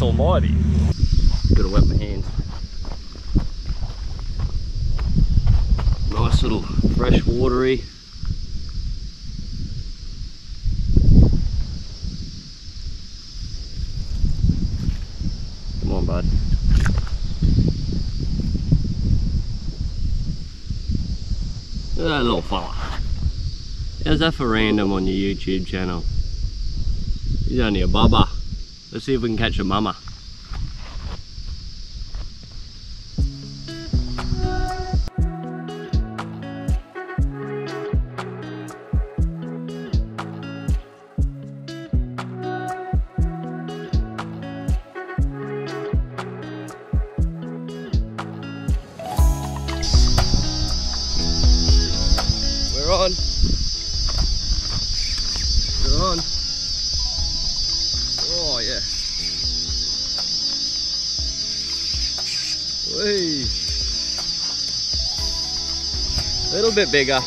almighty. Gotta wet my hands. Nice little fresh watery. Come on, bud. Look at that little fella. How's that for random on your YouTube channel? He's only a bubba. Let's see if we can catch a mama. We're on. We're on. Oh yeah. Whee. Little bit bigger.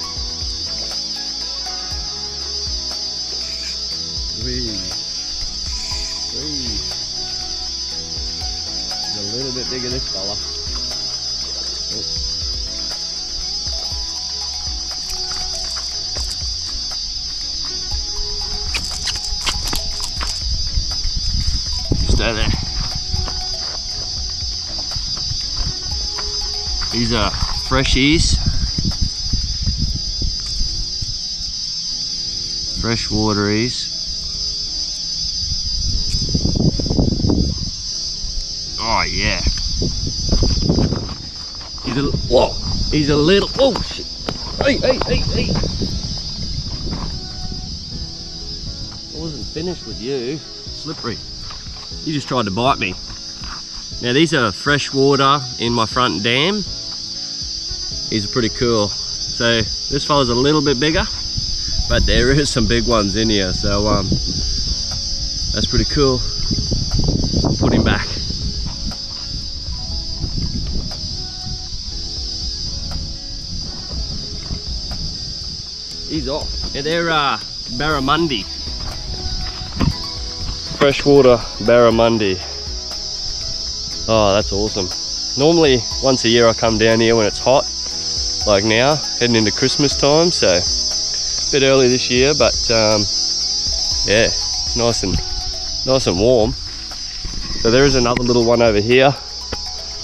Whee. Whee. He's a little bit bigger, this fella. Oh. Stay there. These are freshies, fresh wateries. Oh yeah. He's a little, oh shit. Hey. I wasn't finished with you. Slippery. He just tried to bite me. Now these are fresh water in my front dam. These are pretty cool. So this fella's a little bit bigger, but there is some big ones in here. So that's pretty cool. I'll put him back. He's off. Yeah, they're barramundi. Freshwater barramundi. Oh, that's awesome. Normally once a year I come down here when it's hot, like now, heading into Christmas time, so a bit early this year, but yeah, nice and warm. So there is another little one over here,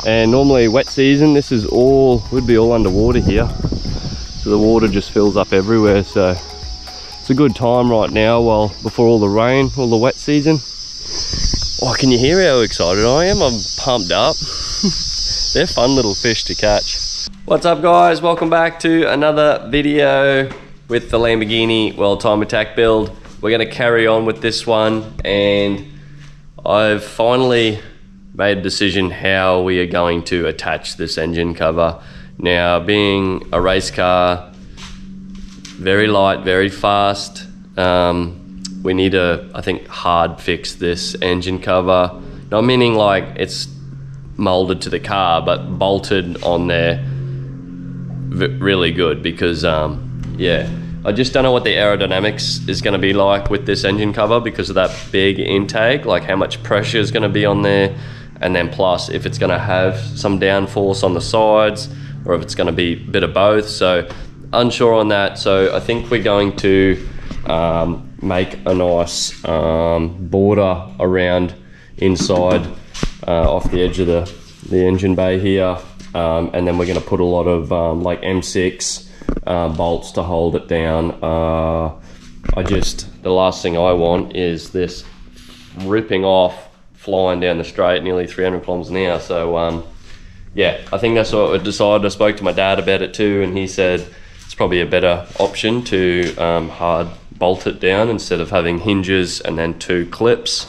and normally wet season this is would be all underwater here, so the water just fills up everywhere. So it's a good time right now, before all the rain, all the wet season. Oh, can you hear how excited I am? I'm pumped up. They're fun little fish to catch. What's up guys, welcome back to another video with the Lamborghini time attack build. We're going to carry on with this one, and I've finally made a decision how we are going to attach this engine cover. Now, being a race car, very light, very fast, we need to, I think, hard fix this engine cover. Not meaning like it's molded to the car, but bolted on there really good, because yeah, I just don't know what the aerodynamics is going to be like with this engine cover because of that big intake, like how much pressure is going to be on there, and then plus if it's going to have some downforce on the sides or if it's going to be a bit of both. So unsure on that. So I think we're going to make a nice border around inside off the edge of the engine bay here, and then we're going to put a lot of like M6 bolts to hold it down. The last thing I want is this ripping off, flying down the straight nearly 300 kilometers an hour. So yeah, I think that's what I decided. I spoke to my dad about it too, and he said it's probably a better option to hard bolt it down instead of having hinges and then 2 clips.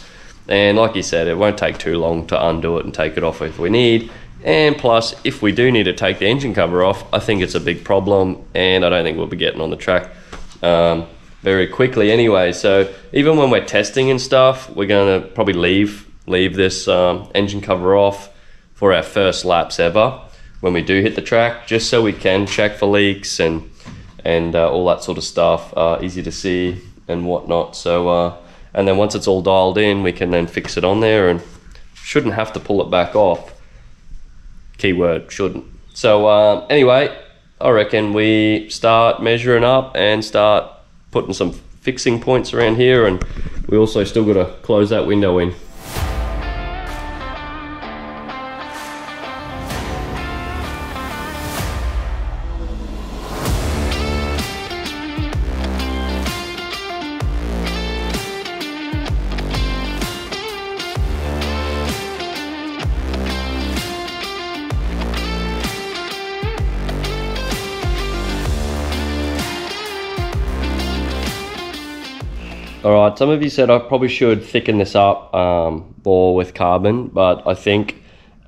And like he said, it won't take too long to undo it and take it off if we need. And plus, if we do need to take the engine cover off, I think it's a big problem, and I don't think we'll be getting on the track very quickly anyway. So even when we're testing and stuff, we're going to probably leave this engine cover off for our first laps ever when we do hit the track, just so we can check for leaks and all that sort of stuff, easy to see and whatnot. So and then once it's all dialed in, we can then fix it on there and shouldn't have to pull it back off. Keyword, shouldn't. So anyway, I reckon we start measuring up and start putting some fixing points around here, and we also still got to close that window in. Alright, some of you said I probably should thicken this up more with carbon, but I think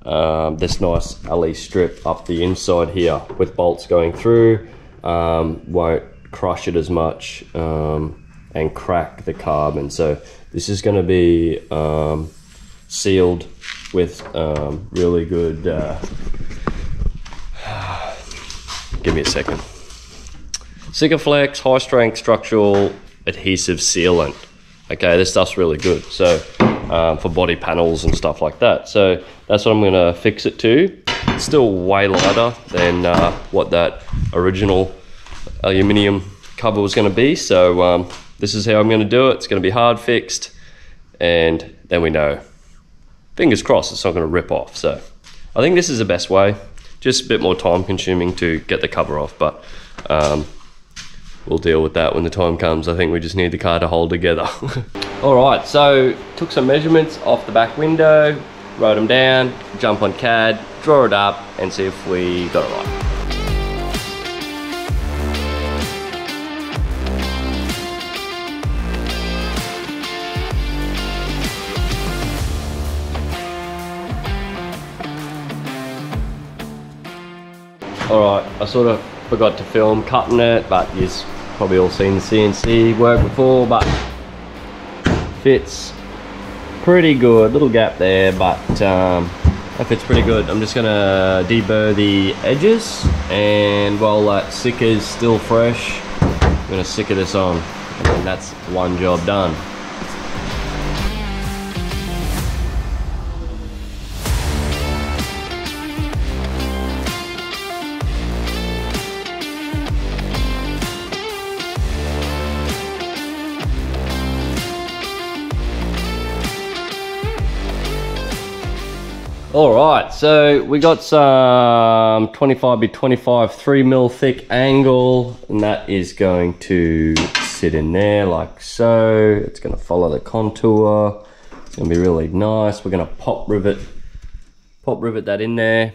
this nice alley strip up the inside here with bolts going through won't crush it as much and crack the carbon. So this is going to be sealed with really good, give me a second, Sikaflex high strength structural adhesive sealant. Okay, this stuff's really good, so for body panels and stuff like that. So that's what I'm going to fix it to. It's still way lighter than what that original aluminium cover was going to be, so this is how I'm going to do it. It's going to be hard fixed, and then we know, fingers crossed, it's not going to rip off. So I think this is the best way. Just a bit more time consuming to get the cover off, but we'll deal with that when the time comes. I think we just need the car to hold together. Alright, so took some measurements off the back window, wrote them down, jump on CAD, draw it up, and see if we got it right. Alright, I sort of forgot to film cutting it, but you've probably all seen the CNC work before, but fits pretty good. Little gap there, but that fits pretty good. I'm just gonna deburr the edges, and while that sicker's still fresh, I'm gonna sicker this on, and that's one job done. Alright, so we got some 25 by 25 3mm thick angle, and that is going to sit in there like so. It's going to follow the contour. It's going to be really nice. We're going to pop rivet that in there.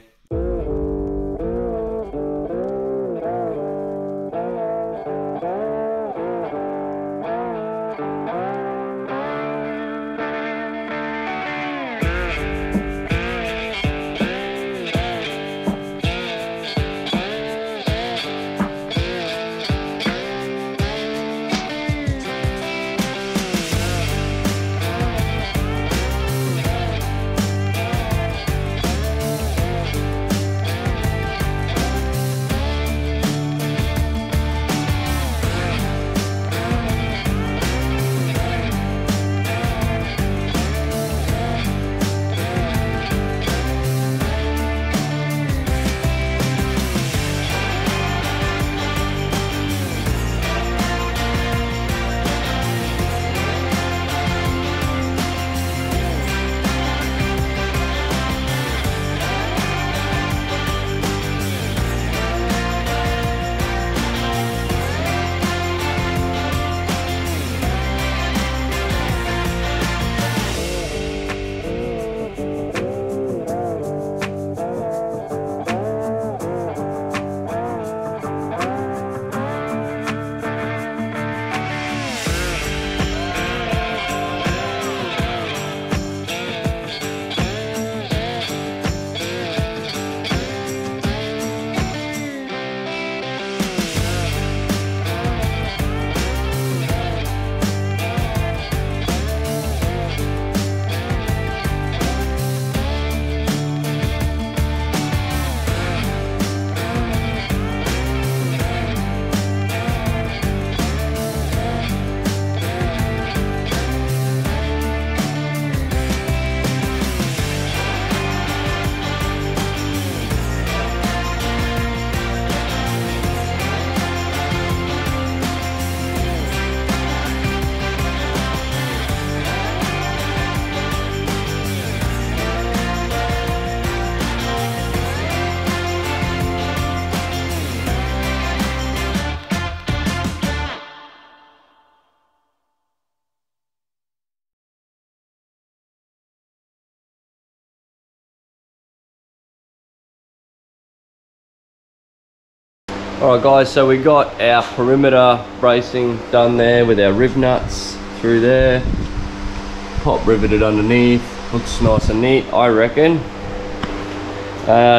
Alright guys, so we got our perimeter bracing done there with our rib nuts through there. Top riveted underneath, looks nice and neat, I reckon.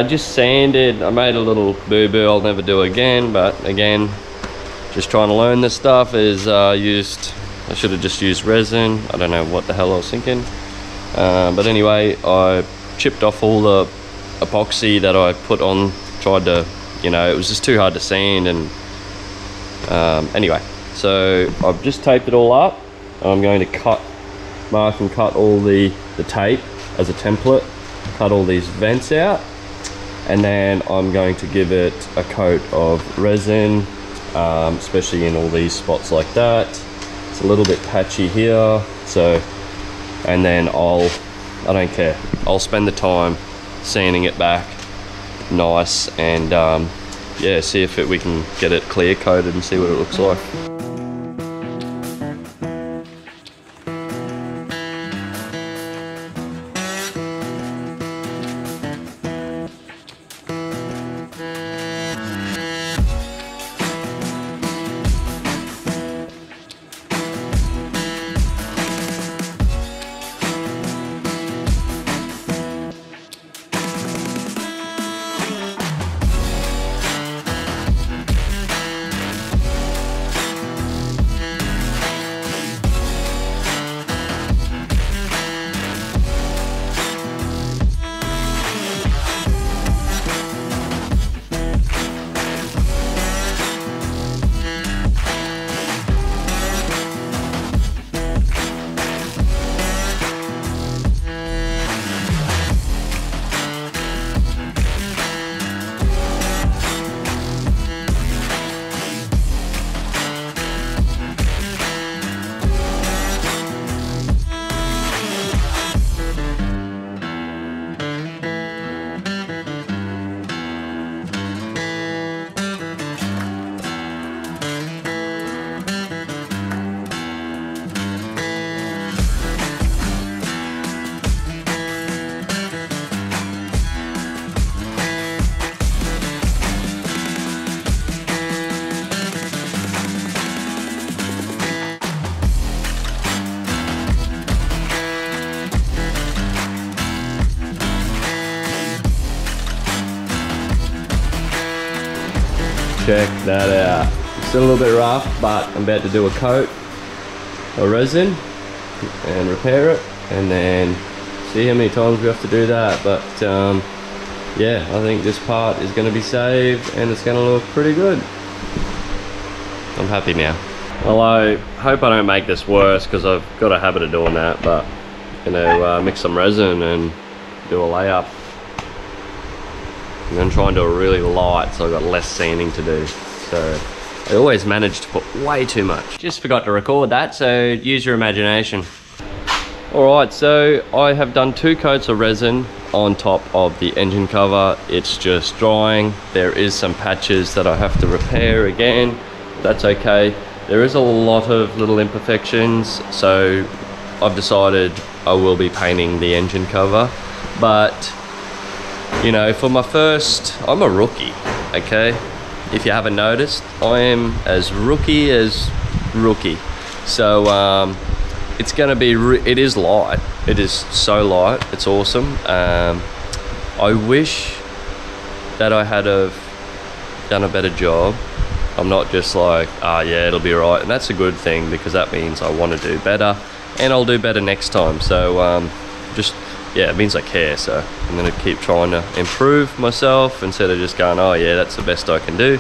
Just sanded, I made a little boo-boo I'll never do again, but again, just trying to learn this stuff. I should have just used resin, I don't know what the hell I was thinking. But anyway, I chipped off all the epoxy that I put on, tried to, you know, it was just too hard to sand. And anyway, so I've just taped it all up. I'm going to mark and cut all the tape as a template, cut all these vents out, and then I'm going to give it a coat of resin, especially in all these spots like that. It's a little bit patchy here, so, and then I don't care, I'll spend the time sanding it back nice and yeah, see if we can get it clear coated and see what it looks like. Check that out. Still a little bit rough, but I'm about to do a coat of resin and repair it, and then see how many times we have to do that. But yeah, I think this part is going to be saved and it's going to look pretty good. I'm happy now. Well, I hope I don't make this worse because I've got a habit of doing that, but I'm going to mix some resin and do a layup. I'm going to try and do it really light so I've got less sanding to do. So I always manage to put way too much. Just forgot to record that, so use your imagination. Alright, so I have done 2 coats of resin on top of the engine cover. It's just drying. There is some patches that I have to repair again. That's okay. There is a lot of little imperfections, so I've decided I will be painting the engine cover. But you know, for my first, I'm a rookie, okay? If you haven't noticed, I am as rookie as rookie. So it's gonna be, it is light. It is so light, it's awesome. I wish that I had done a better job. I'm not just like, yeah, it'll be right. And that's a good thing because that means I want to do better and I'll do better next time. So just, yeah, it means I care, so I'm gonna keep trying to improve myself instead of just going, oh yeah, that's the best I can do.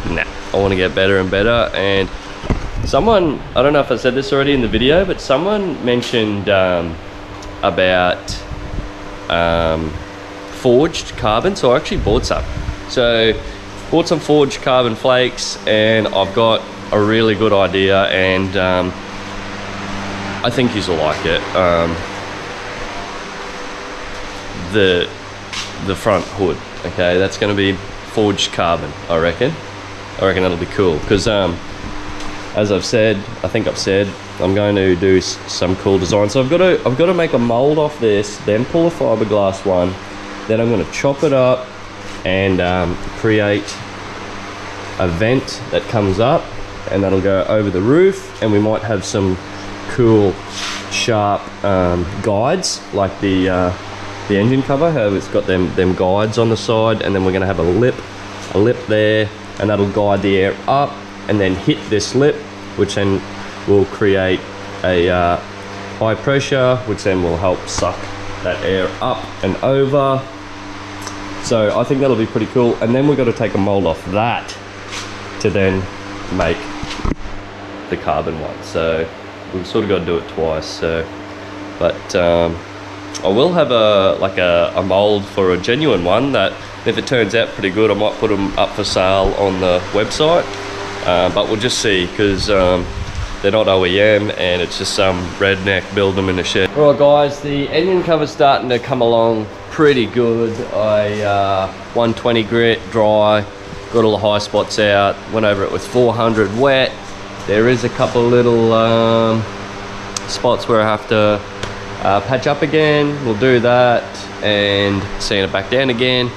Nah, I want to get better and better. And someone, I don't know if I said this already in the video, but someone mentioned about forged carbon, so I actually bought some. So bought some forged carbon flakes, and I've got a really good idea, and I think you'll like it. The front hood, okay, that's going to be forged carbon. I reckon that'll be cool because as I've said, I'm going to do some cool design. So I've got to make a mold off this, then pull a fiberglass one, then I'm going to chop it up and create a vent that comes up, and that'll go over the roof, and we might have some cool sharp guides like the engine cover, how it's got them guides on the side, and then we're going to have a lip there, and that'll guide the air up and then hit this lip, which then will create a high pressure, which then will help suck that air up and over. So I think that'll be pretty cool. And then we've got to take a mold off that to then make the carbon one. So we've sort of got to do it twice. So, but I will have a mold for a genuine one that, if it turns out pretty good, I might put them up for sale on the website. But we'll just see, because they're not OEM, and it's just some redneck building them in a shed. All right, guys, the engine cover's starting to come along pretty good. I 120 grit dry, got all the high spots out, went over it with 400 wet. There is a couple little spots where I have to patch up again. We'll do that and sand it back down again.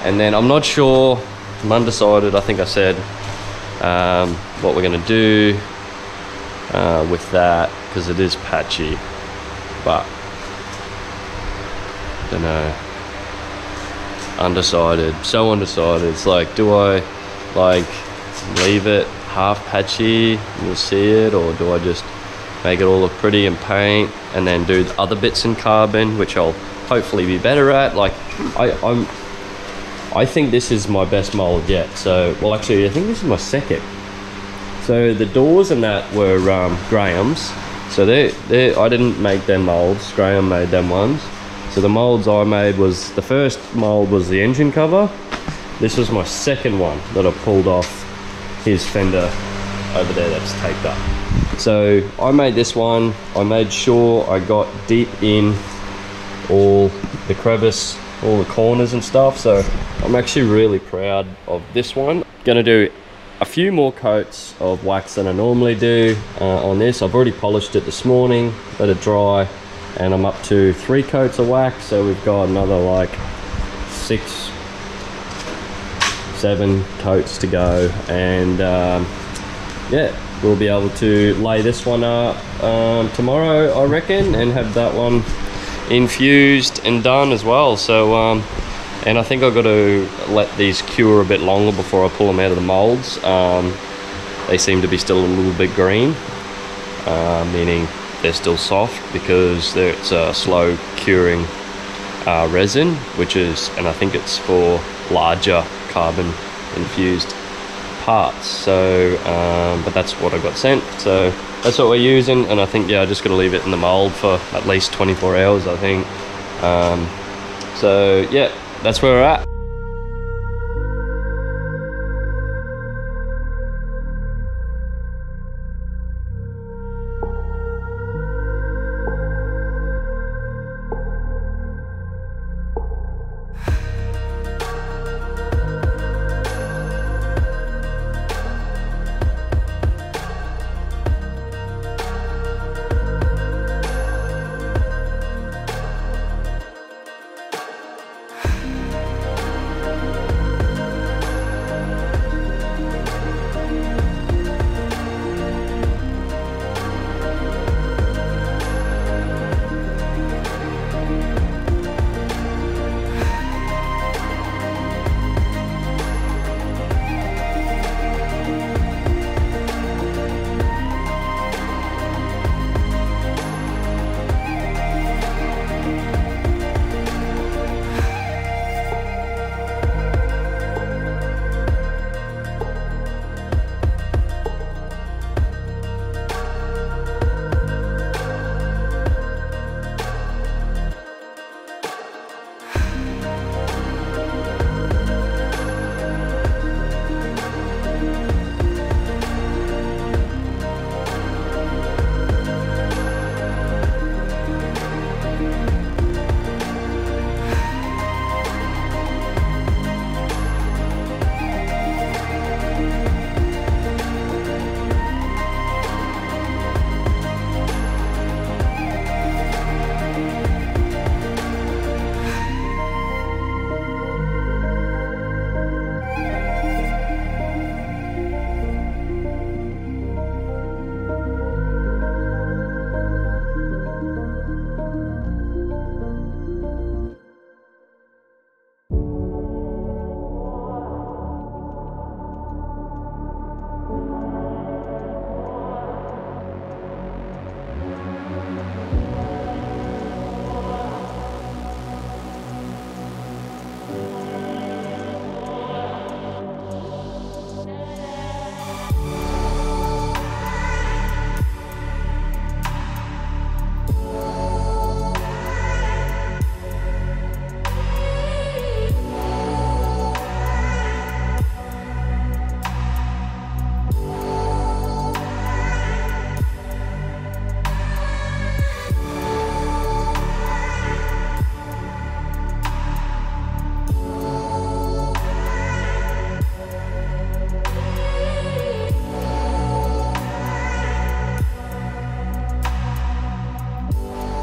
And then I'm not sure, I'm undecided. I think I said what we're gonna do with that, because it is patchy, but I don't know, undecided, so undecided. It's like, do I like leave it half patchy and you'll see it, or do I just make it all look pretty and paint and then do the other bits in carbon, which I'll hopefully be better at? Like I think this is my best mold yet. So, well, actually I think this is my second. So the doors and that were Graham's. So I didn't make them molds, Graham made them ones. So the molds I made was, the first mold was the engine cover. This was my second one that I pulled off his fender over there that's taped up. So I made this one. I made sure I got deep in all the crevice, all the corners and stuff. So I'm actually really proud of this one. Gonna do a few more coats of wax than I normally do on this. I've already polished it this morning, let it dry, and I'm up to 3 coats of wax. So we've got another like 6, 7 coats to go, and yeah, we'll be able to lay this one up tomorrow, I reckon, and have that one infused and done as well. So and I think I've got to let these cure a bit longer before I pull them out of the molds. They seem to be still a little bit green, meaning they're still soft, because it's a slow curing resin, which is, and I think it's for larger carbon infused parts. So but that's what I got sent, so that's what we're using. And I think, yeah, I just gotta leave it in the mold for at least 24 hours, I think. So yeah, that's where we're at.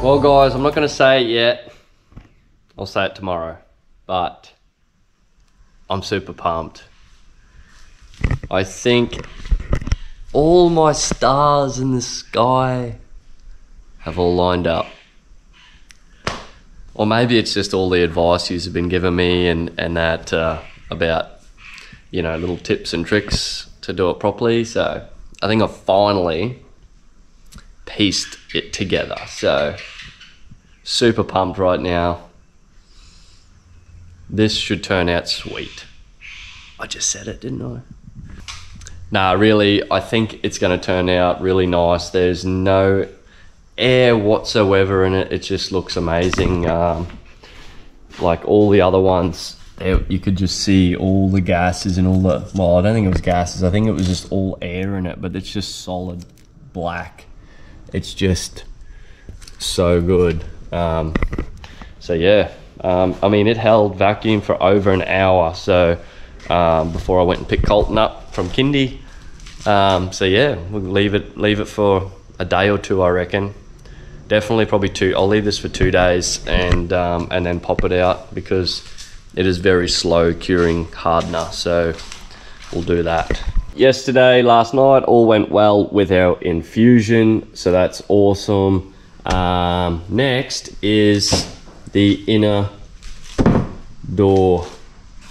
Well guys, I'm not going to say it yet. I'll say it tomorrow. But I'm super pumped. I think all my stars in the sky have all lined up. Or maybe it's just all the advice you've been giving me and that about, you know, little tips and tricks to do it properly. So I think I've finally pieced it together. So super pumped right now. This should turn out sweet. I just said it, didn't I? Nah, really, I think it's going to turn out really nice. There's no air whatsoever in it. It just looks amazing. Like all the other ones, you could just see all the gases and all the, well, I don't think it was gases. I think it was just all air in it, but it's just solid black. It's just so good. So yeah, I mean, it held vacuum for over an hour. So before I went and picked Colton up from kindy. So yeah, we'll leave it for a day or two, I reckon. Definitely probably 2. I'll leave this for 2 days and then pop it out because it is very slow curing hardener. So we'll do that. Yesterday, last night, all went well with our infusion. So that's awesome. Next is the inner door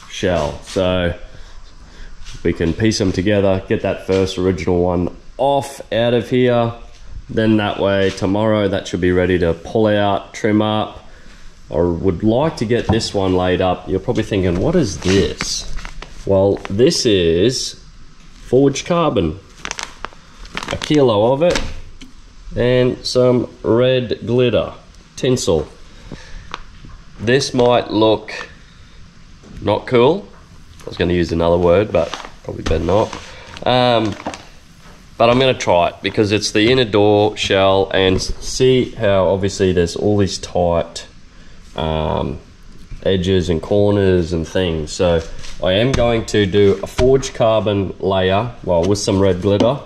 shell. So we can piece them together, get that first original one off out of here. Then that way tomorrow that should be ready to pull out, trim up. I would like to get this one laid up. You're probably thinking, what is this? Well, this is forged carbon. 1 kilo of it and some red glitter, tinsel. This might look not cool. I was going to use another word, but probably better not. But I'm going to try it because it's the inner door shell, and see how obviously there's all these tight edges and corners and things. So I am going to do a forged carbon layer, well, with some red glitter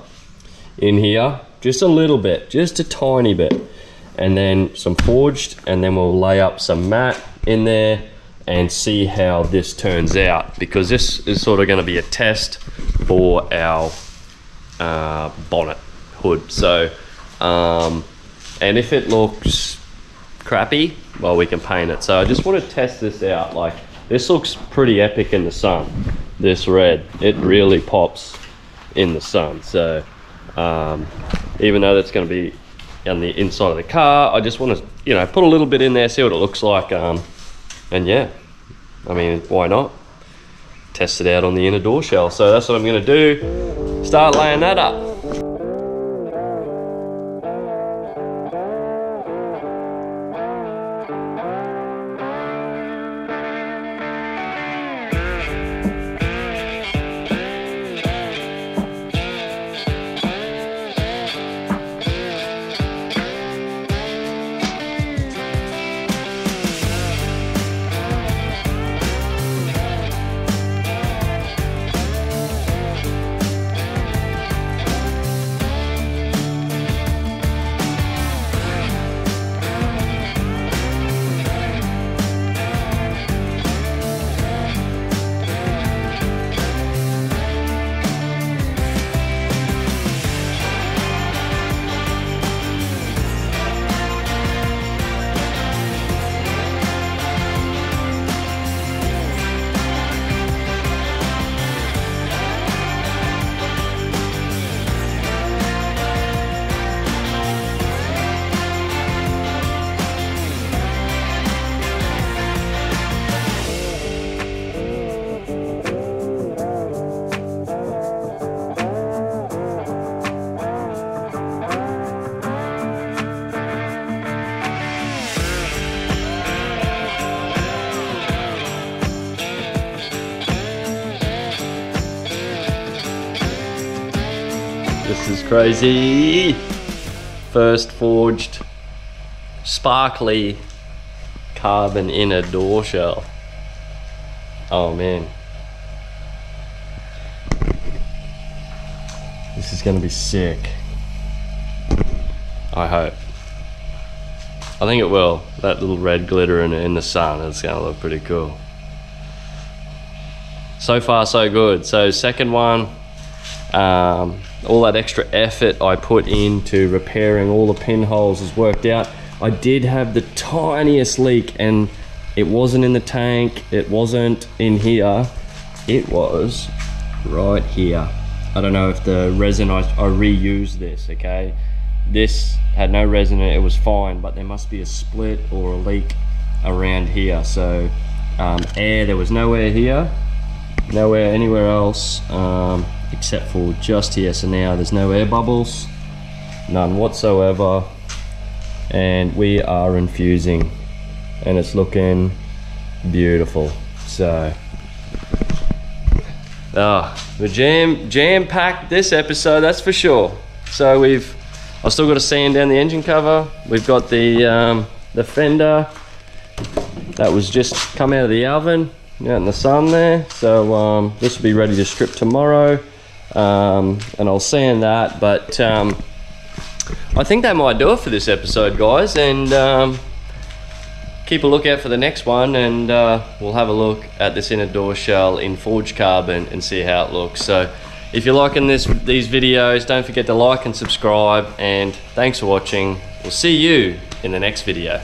in here, just a little bit, just a tiny bit, and then some forged, and then we'll lay up some matte in there and see how this turns out, because this is sort of going to be a test for our bonnet hood. So and if it looks crappy, well, we can paint it. So I just want to test this out. Like, this looks pretty epic in the sun, this red. It really pops in the sun. So even though that's going to be on the inside of the car, I just want to, you know, put a little bit in there, see what it looks like. And yeah, I mean, why not test it out on the inner door shell? So that's what I'm going to do, start laying that up. This is crazy. First forged sparkly carbon inner door shell. Oh man. This is gonna be sick. I hope. I think it will. That little red glitter in the sun, it's gonna look pretty cool. So far so good. So second one, all that extra effort I put into repairing all the pinholes has worked out. I did have the tiniest leak, and it wasn't in the tank, it wasn't in here, it was right here. I don't know if the resin, I reused this, okay? This had no resin in it, it was fine, but there must be a split or a leak around here. So air, there was no air here, nowhere anywhere else, except for just here. So now there's no air bubbles, none whatsoever, and we are infusing, and it's looking beautiful. So we jam-packed this episode, that's for sure. So I've still got to sand down the engine cover. We've got the fender that was just come out of the oven out in the sun there. So this will be ready to strip tomorrow, and I'll sand that. But I think that might do it for this episode, guys, and keep a lookout for the next one, and we'll have a look at this inner door shell in forged carbon and see how it looks. So if you're liking these videos, don't forget to like and subscribe, and thanks for watching. We'll see you in the next video.